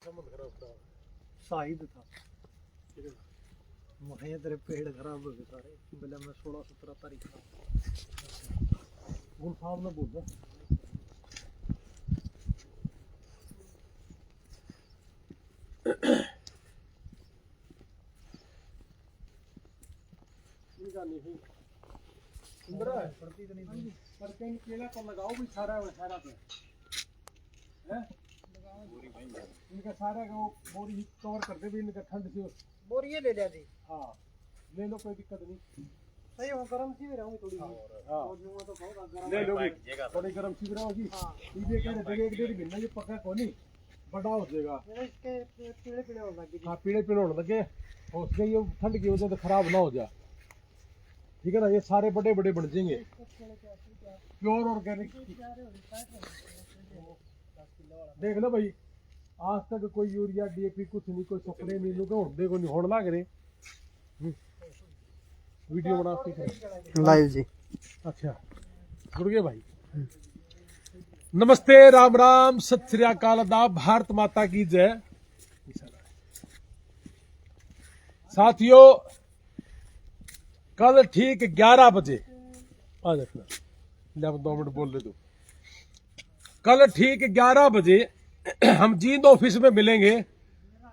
शाहिद था वहीं तेरे पेड़ खराब हो गए सारे बोले मैं 16-17 तारीख का गुल साहब ने बोला इनका नहीं सुंदर है पर कहीं केला पर लगाओ भी सारा सारा पे हैं इनका सारा का वो बोरी कवर कर दे भी इनका ठंड से बोरी ये ले लिया थी हाँ ले लो कोई दिक्कत नहीं सही हो गरम सी भी रहूंगी थोड़ी हाँ तो बहुत गरम ले लोगे थोड़ी गरम सी भी रहोगी ये कह रहे थे 1-1.5 महीना ये पक्का कोनी बड़ा हो जाएगा इसके पीले पीले होने लगे हाँ पीले पीले होने लगे और उसके ये ठंड की वजह से खराब ना हो जाए ठीक है ना ये सारे बड़े बड़े बन जाएंगे प्योर ऑर्गेनिक देख लो भाई आज तक कोई यूरिया डीएपी कुछ नहीं कोई स्प्रे नहीं लोग देखो नहीं होने लग रहे वीडियो बना के लाइव जी अच्छा जुड़ गए भाई नमस्ते राम राम सत श्री अकाल आदाब भारत माता की जय साथियों कल ठीक 11 बजे आ देखना 2 मिनट बोल ले दो कल ठीक 11 बजे हम जींद ऑफिस में मिलेंगे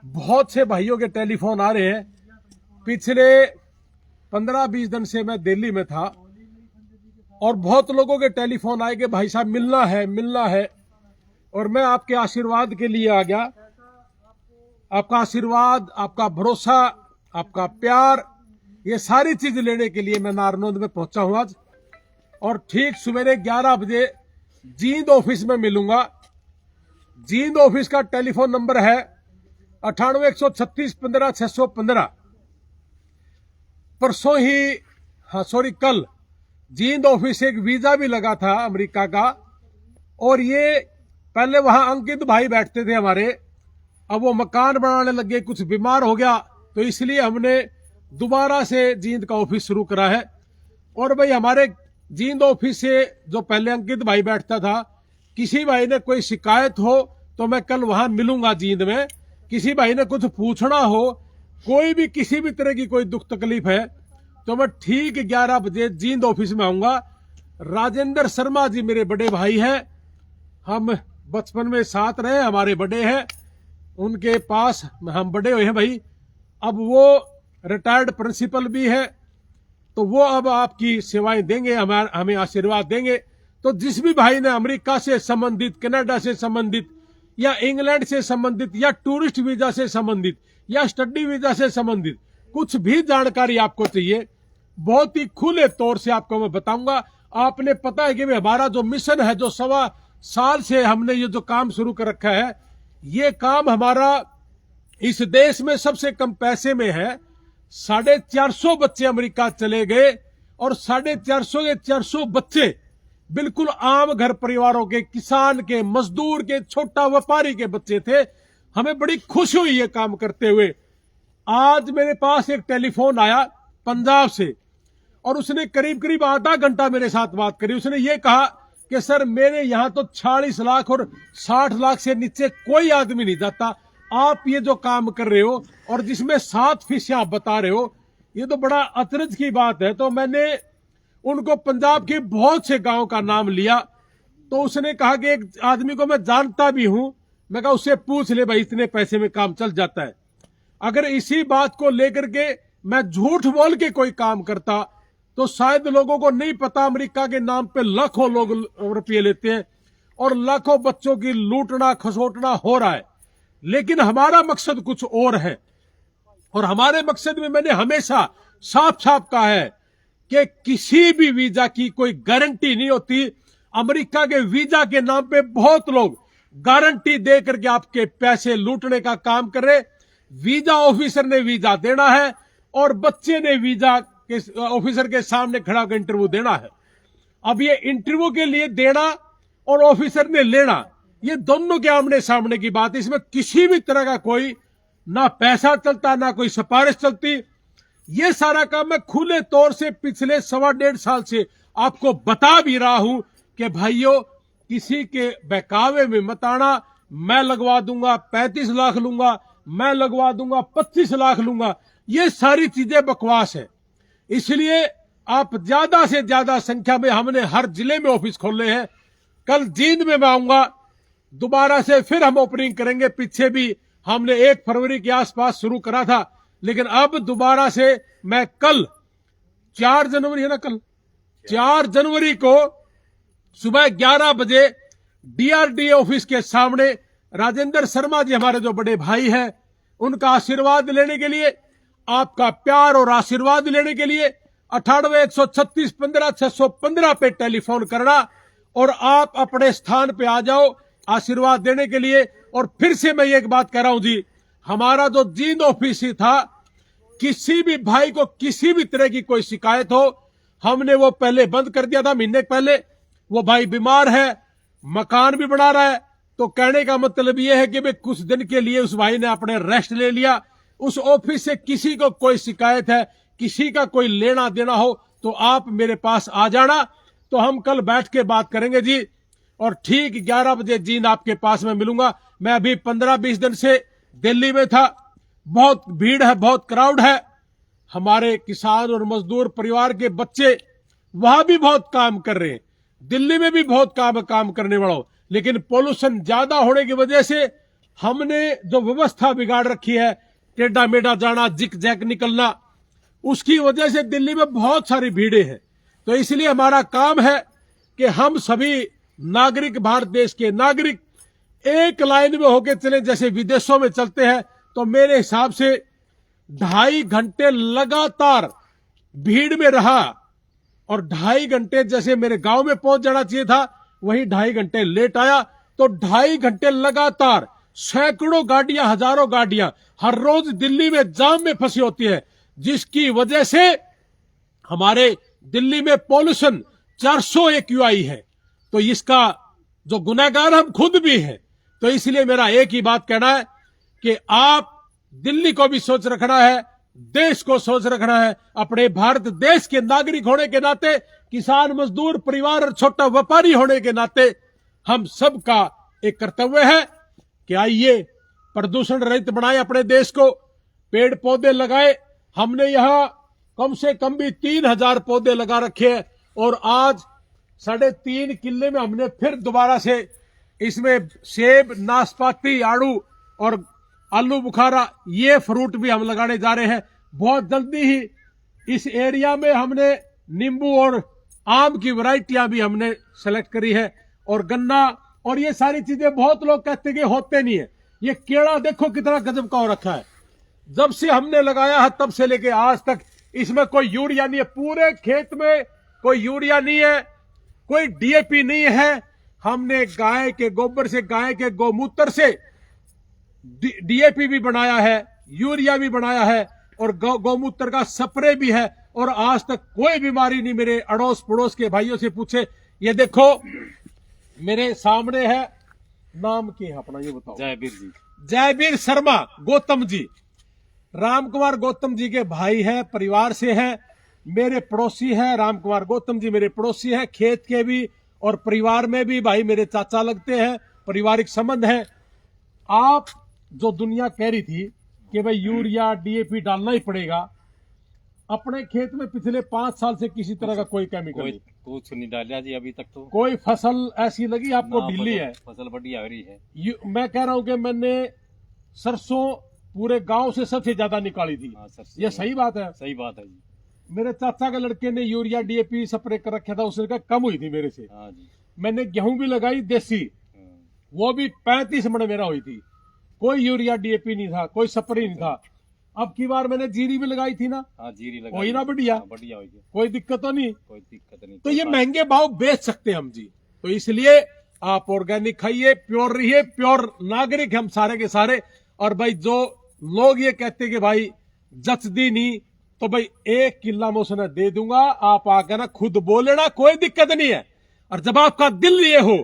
बहुत से भाइयों के टेलीफोन आ रहे हैं पिछले 15-20 दिन से मैं दिल्ली में था और बहुत लोगों के टेलीफोन आए कि भाई साहब मिलना है और मैं आपके आशीर्वाद के लिए आ गया आपका आशीर्वाद आपका भरोसा आपका प्यार ये सारी चीज लेने के लिए मैं नारनौंद में पहुंचा हूं आज और ठीक सवेरे 11 बजे जींद ऑफिस में मिलूंगा जींद ऑफिस का टेलीफोन नंबर है 98-136-15-615 परसों ही कल जींद ऑफिस से एक वीजा भी लगा था अमेरिका का और ये पहले वहां अंकित भाई बैठते थे हमारे अब वो मकान बनाने लगे कुछ बीमार हो गया तो इसलिए हमने दोबारा से जींद का ऑफिस शुरू करा है और भाई हमारे जींद ऑफिस से जो पहले अंकित भाई बैठता था किसी भाई ने कोई शिकायत हो तो मैं कल वहां मिलूंगा जींद में किसी भाई ने कुछ पूछना हो कोई भी किसी भी तरह की कोई दुख तकलीफ है तो मैं ठीक 11 बजे जींद ऑफिस में आऊंगा राजेंद्र शर्मा जी मेरे बड़े भाई हैं हम बचपन में साथ रहे हमारे बड़े हैं उनके पास हम बड़े हुए हैं भाई अब वो रिटायर्ड प्रिंसिपल भी है तो वो अब आपकी सेवाएं देंगे हमें आशीर्वाद देंगे तो जिस भी भाई ने अमेरिका से संबंधित कनाडा से संबंधित या इंग्लैंड से संबंधित या टूरिस्ट वीजा से संबंधित या स्टडी वीजा से संबंधित कुछ भी जानकारी आपको चाहिए बहुत ही खुले तौर से आपको मैं बताऊंगा आपने पता है कि हमारा जो मिशन है जो 1.25 साल से हमने ये जो काम शुरू कर रखा है ये काम हमारा इस देश में सबसे कम पैसे में है 450 बच्चे अमेरिका चले गए और 450 बच्चे बिल्कुल आम घर परिवारों के किसान के मजदूर के छोटा व्यापारी के बच्चे थे हमें बड़ी खुशी हुई ये काम करते हुए आज मेरे पास एक टेलीफोन आया पंजाब से और उसने करीब आधा घंटा मेरे साथ बात करी उसने ये कहा कि सर मेरे यहां तो 40 लाख और 60 लाख से नीचे कोई आदमी नहीं जाता आप ये जो काम कर रहे हो और जिसमें 7 फीस आप बता रहे हो ये तो बड़ा अचरज की बात है तो मैंने उनको पंजाब के बहुत से गांव का नाम लिया तो उसने कहा कि एक आदमी को मैं जानता भी हूं मैं कहा उससे पूछ ले भाई इतने पैसे में काम चल जाता है अगर इसी बात को लेकर के मैं झूठ बोल के कोई काम करता तो शायद लोगों को नहीं पता अमेरिका के नाम पे लाखों लोग रुपये लेते हैं और लाखों बच्चों की लूटना खसोटना हो रहा है लेकिन हमारा मकसद कुछ और है और हमारे मकसद में मैंने हमेशा साफ कहा है कि किसी भी वीजा की कोई गारंटी नहीं होती अमेरिका के वीजा के नाम पे बहुत लोग गारंटी दे करके आपके पैसे लूटने का काम कर रहे वीजा ऑफिसर ने वीजा देना है और बच्चे ने वीजा के ऑफिसर के सामने खड़ा होकर इंटरव्यू देना है अब ये इंटरव्यू के लिए देना और ऑफिसर ने लेना ये दोनों के आमने सामने की बात है इसमें किसी भी तरह का कोई ना पैसा चलता ना कोई सिफारिश चलती ये सारा काम मैं खुले तौर से पिछले 1.5 साल से आपको बता भी रहा हूं कि भाइयों किसी के बहकावे में मत आना मैं लगवा दूंगा 35 लाख लूंगा, मैं लगवा दूंगा 25 लाख लूंगा। ये सारी चीजें बकवास है। इसलिए आप ज्यादा से ज्यादा संख्या में, हमने हर जिले में ऑफिस खोले हैं। कल जींद में मैं आऊंगा, दोबारा से फिर हम ओपनिंग करेंगे। पीछे भी हमने 1 फरवरी के आसपास शुरू करा था, लेकिन अब दोबारा से मैं कल 4 जनवरी है ना, कल 4 जनवरी को सुबह 11 बजे डीआरडीए ऑफिस के सामने राजेंद्र शर्मा जी, हमारे जो बड़े भाई हैं, उनका आशीर्वाद लेने के लिए, आपका प्यार और आशीर्वाद लेने के लिए 98-136-15-615 पे टेलीफोन करना और आप अपने स्थान पे आ जाओ आशीर्वाद देने के लिए। और फिर से मैं एक बात कह रहा हूं जी, हमारा जो जींद ऑफिस ही था, किसी भी भाई को किसी भी तरह की कोई शिकायत हो, हमने वो पहले बंद कर दिया था महीने पहले। वो भाई बीमार है, मकान भी बना रहा है, तो कहने का मतलब ये है कि भाई कुछ दिन के लिए उस भाई ने अपने रेस्ट ले लिया। उस ऑफिस से किसी को कोई शिकायत है, किसी का कोई लेना देना हो, तो आप मेरे पास आ जाना, तो हम कल बैठ के बात करेंगे जी। और ठीक 11 बजे जींद आपके पास में मिलूंगा। मैं अभी 15-20 दिन से दिल्ली में था, बहुत भीड़ है, बहुत क्राउड है। हमारे किसान और मजदूर परिवार के बच्चे वहां भी बहुत काम कर रहे हैं, दिल्ली में भी बहुत काम करने वालों, लेकिन पोल्यूशन ज्यादा होने की वजह से हमने जो व्यवस्था बिगाड़ रखी है, टेढ़ा मेढ़ा जाना, जिक जैक निकलना, उसकी वजह से दिल्ली में बहुत सारी भीड़ें हैं। तो इसलिए हमारा काम है कि हम सभी नागरिक, भारत देश के नागरिक, एक लाइन में होकर चले, जैसे विदेशों में चलते हैं। तो मेरे हिसाब से 2.5 घंटे लगातार भीड़ में रहा, और 2.5 घंटे जैसे मेरे गांव में पहुंच जाना चाहिए था, वहीं 2.5 घंटे लेट आया। तो 2.5 घंटे लगातार सैकड़ों गाड़ियां, हजारों गाड़ियां हर रोज दिल्ली में जाम में फंसी होती है, जिसकी वजह से हमारे दिल्ली में पॉल्यूशन 400 AQI है। तो इसका जो गुनहगार हम खुद भी हैं। तो इसलिए मेरा एक ही बात कहना है कि आप दिल्ली को भी सोच रखना है, देश को सोच रखना है। अपने भारत देश के नागरिक होने के नाते, किसान, मजदूर परिवार और छोटा व्यापारी होने के नाते, हम सबका एक कर्तव्य है कि आइए प्रदूषण रहित बनाए अपने देश को, पेड़ पौधे लगाए। हमने यहां कम से कम भी 3000 पौधे लगा रखे हैं, और आज 3.5 किले में हमने फिर दोबारा से इसमें सेब, नाशपाती, आड़ू और आलू बुखारा, ये फ्रूट भी हम लगाने जा रहे हैं। बहुत जल्दी ही इस एरिया में हमने नींबू और आम की वैरायटियां भी हमने सेलेक्ट करी है, और गन्ना, और ये सारी चीजें बहुत लोग कहते हैं कि होते नहीं है। ये केला देखो कितना गजब का हो रखा है, जब से हमने लगाया है तब से लेके आज तक इसमें कोई यूरिया नहीं है, पूरे खेत में कोई यूरिया नहीं है, कोई DAP नहीं है। हमने गाय के गोबर से, गाय के गोमूत्र से DAP भी बनाया है, यूरिया भी बनाया है, और गौमूत्र का स्प्रे भी है, और आज तक कोई बीमारी नहीं। मेरे अड़ोस पड़ोस के भाइयों से पूछे। ये देखो मेरे सामने है, नाम क्या है अपना, ये बताओ। जयवीर जी, जयवीर शर्मा गौतम जी, राम कुमार गौतम जी के भाई हैं, परिवार से हैं, मेरे पड़ोसी हैं। राम कुमार गौतम जी मेरे पड़ोसी हैं, खेत के भी और परिवार में भी भाई मेरे चाचा लगते हैं, पारिवारिक संबंध है। आप जो दुनिया कह रही थी कि भाई यूरिया DAP डालना ही पड़ेगा, अपने खेत में पिछले 5 साल से किसी तरह का कोई केमिकल नहीं, कुछ नहीं डाला जी अभी तक। तो कोई फसल ऐसी लगी आपको ढीली है? फसल बढ़िया हो रही है। मैं कह रहा हूं कि मैंने सरसों पूरे गांव से सबसे ज्यादा निकाली थी। ये सही बात है? सही बात है जी। मेरे चाचा के लड़के ने यूरिया DAP स्प्रे कर रखा था, उसने कहा कम हुई थी मेरे से। हाँ जी। मैंने गेहूं भी लगाई देसी, वो भी 35 मन मेरा हुई थी, कोई यूरिया DAP नहीं था, कोई स्प्रे नहीं था। अब की बार मैंने जीरी भी लगाई थी ना। हाँ, जीरी लगाई, वही ना बढ़िया। बढ़िया हुई, कोई दिक्कत तो नहीं? कोई दिक्कत नहीं। तो ये महंगे भाव बेच सकते हैं हम जी। तो इसलिए आप ऑर्गेनिक खाइए, प्योर रहिए, प्योर नागरिक हम सारे के सारे। और भाई जो लोग ये कहते कि भाई जच दी नहीं, तो भाई 1 किला मैं उसने दे दूंगा, आप आकर ना खुद बोल लेना, कोई दिक्कत नहीं है। और जब आपका दिल ये हो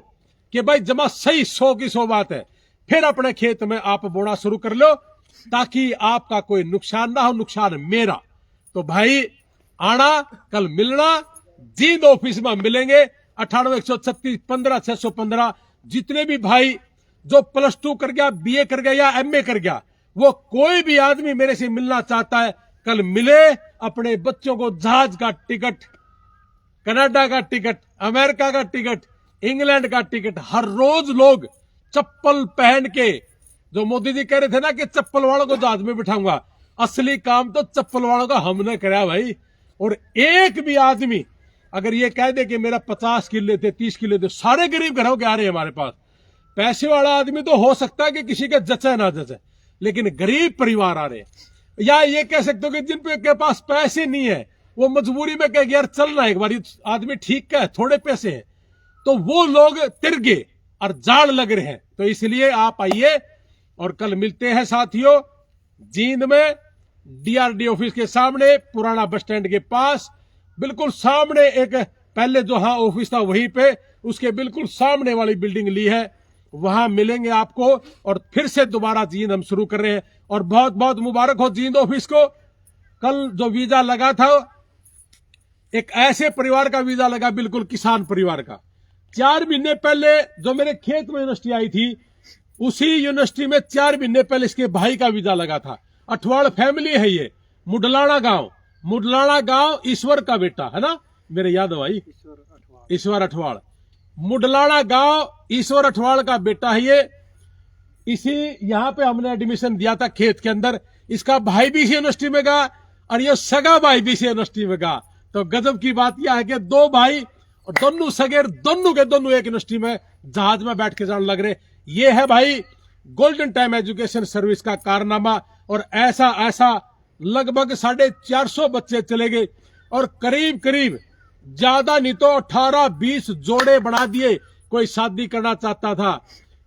कि भाई जमा सही 100 की 100 बात है, फिर अपने खेत में आप बोना शुरू कर लो, ताकि आपका कोई नुकसान ना हो, नुकसान मेरा। तो भाई आना, कल मिलना, जींद ऑफिस में मिलेंगे। 98-136-15-615 जितने भी भाई जो +2 कर गया, BA कर गया या MA कर गया, वो कोई भी आदमी मेरे से मिलना चाहता है, कल मिले। अपने बच्चों को जहाज का टिकट, कनाडा का टिकट, अमेरिका का टिकट, इंग्लैंड का टिकट, हर रोज लोग चप्पल पहन के, जो मोदी जी कह रहे थे ना कि चप्पल वालों को जहाज में बिठाऊंगा, असली काम तो चप्पल वालों का हमने कराया भाई। और एक भी आदमी अगर ये कह दे कि मेरा 50 किले थे, 30 किले थे, सारे गरीब घरों के आ रहे हैं हमारे पास। पैसे वाला आदमी तो हो सकता है कि किसी के जचे ना जचे, लेकिन गरीब परिवार आ रहे हैं। या ये कह सकते हो कि जिन के पास पैसे नहीं है, वो मजबूरी में कह यार चलना एक बार, आदमी ठीक का है, थोड़े पैसे हैं, तो वो लोग तिरगे और जाड़ लग रहे हैं। तो इसलिए आप आइए और कल मिलते हैं साथियों, जींद में DRD ऑफिस के सामने, पुराना बस स्टैंड के पास, बिल्कुल सामने एक पहले जो हाँ ऑफिस था वहीं पे, उसके बिल्कुल सामने वाली बिल्डिंग ली है, वहां मिलेंगे आपको। और फिर से दोबारा जींद हम शुरू कर रहे हैं, और बहुत बहुत मुबारक हो जींद ऑफिस को। कल जो वीजा लगा था, एक ऐसे परिवार का वीजा लगा, बिल्कुल किसान परिवार का। 4 महीने पहले जो मेरे खेत में यूनिवर्सिटी आई थी, उसी यूनिवर्सिटी में 4 महीने पहले इसके भाई का वीजा लगा था। अठवाड़ फैमिली है ये, मुडलाना गांव ईश्वर का बेटा है ना, मेरे याद है भाई, ईश्वर अठवाड़, मुडलाना गांव ईश्वर अठवाड़ का बेटा है ये। इसी यहाँ पे हमने एडमिशन दिया था खेत के अंदर। इसका भाई भी इसी यूनिवर्सिटी में गया और ये सगा भाई भी इसी यूनिवर्सिटी में गया। तो गजब की बात यह है कि 2 भाई और दोनों सगेर, दोनों के दोनों एक यूनिवर्सिटी में जहाज में बैठ के जाने लग रहे। ये है भाई गोल्डन टाइम एजुकेशन सर्विस का कारनामा। और ऐसा लगभग 450 बच्चे चले गए, और करीब करीब ज्यादा नहीं तो 18-20 जोड़े बना दिए। कोई शादी करना चाहता था,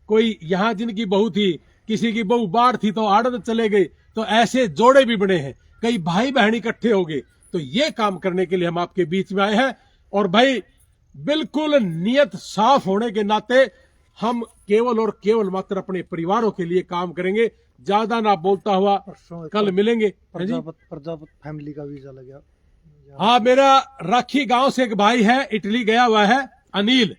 कोई यहाँ जिनकी बहू थी, किसी की बहू बाहर थी तो आड़त चले गए, तो ऐसे जोड़े भी बने हैं। कई भाई बहन इकट्ठे हो गए। तो ये काम करने के लिए हम आपके बीच में आए हैं। और भाई बिल्कुल नियत साफ होने के नाते हम केवल और केवल मात्र अपने परिवारों के लिए काम करेंगे। ज्यादा ना बोलता हुआ कल मिलेंगे। प्रजापत फैमिली का वीजा लगा। हाँ, मेरा राखी गांव से एक भाई है, इटली गया हुआ है, अनिल।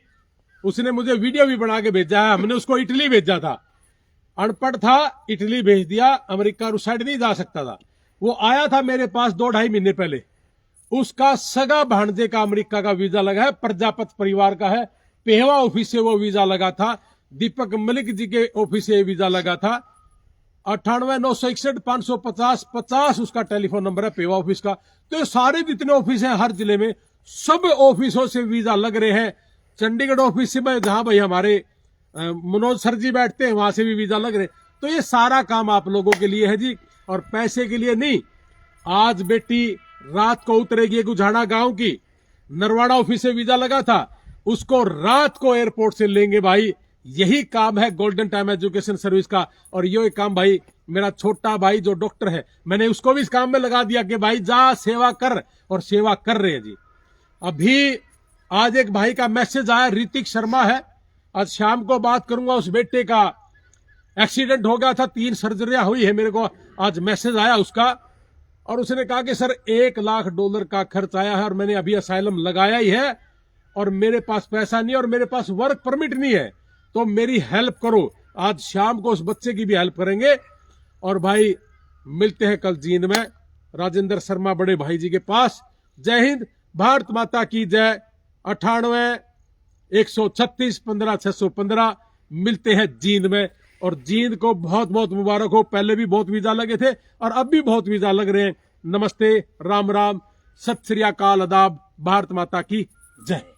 उसने मुझे वीडियो भी बना के भेजा है। हमने उसको इटली भेजा था, अनपढ़ था, इटली भेज दिया। अमेरिका उस साइड नहीं जा सकता था। वो आया था मेरे पास 2-2.5 महीने पहले। उसका सगा भांजे का अमेरिका का वीजा लगा है, प्रजापत परिवार का है। पेहवा ऑफिस से वो वीजा लगा था। दीपक मलिक जी के ऑफिस से वीजा लगा था। 98-961-550-50 उसका टेलीफोन नंबर है पेवा ऑफिस का। तो ये सारे जितने ऑफिस हैं हर जिले में, सब ऑफिसों से वीजा लग रहे हैं। चंडीगढ़ ऑफिस से मैं, जहां भाई हमारे मनोज सर जी बैठते हैं, वहां से भी वीजा लग रहे। तो ये सारा काम आप लोगों के लिए है जी, और पैसे के लिए नहीं। आज बेटी रात को उतरेगी गुझाना गांव की, नरवाड़ा ऑफिस से वीजा लगा था, उसको रात को एयरपोर्ट से लेंगे भाई। यही काम है गोल्डन टाइम एजुकेशन सर्विस का। और ये काम भाई मेरा छोटा भाई जो डॉक्टर है, मैंने उसको भी इस काम में लगा दिया कि भाई जा सेवा कर, और सेवा कर रहे हैं जी। अभी आज एक भाई का मैसेज आया, ऋतिक शर्मा है, आज शाम को बात करूंगा। उस बेटे का एक्सीडेंट हो गया था, 3 सर्जरियां हुई है। मेरे को आज मैसेज आया उसका, और उसने कहा कि सर $1 लाख का खर्च आया है, और मैंने अभी असाइलम लगाया ही है, और मेरे पास पैसा नहीं है, और मेरे पास वर्क परमिट नहीं है, तो मेरी हेल्प करो। आज शाम को उस बच्चे की भी हेल्प करेंगे। और भाई मिलते हैं कल जींद में राजेंद्र शर्मा बड़े भाई जी के पास। जय हिंद, भारत माता की जय। 98-136-15-615 मिलते हैं जींद में। और जींद को बहुत बहुत मुबारक हो। पहले भी बहुत वीजा लगे थे और अब भी बहुत वीजा लग रहे हैं। नमस्ते, राम राम, सत श्री अकाल, आदाब, भारत माता की जय।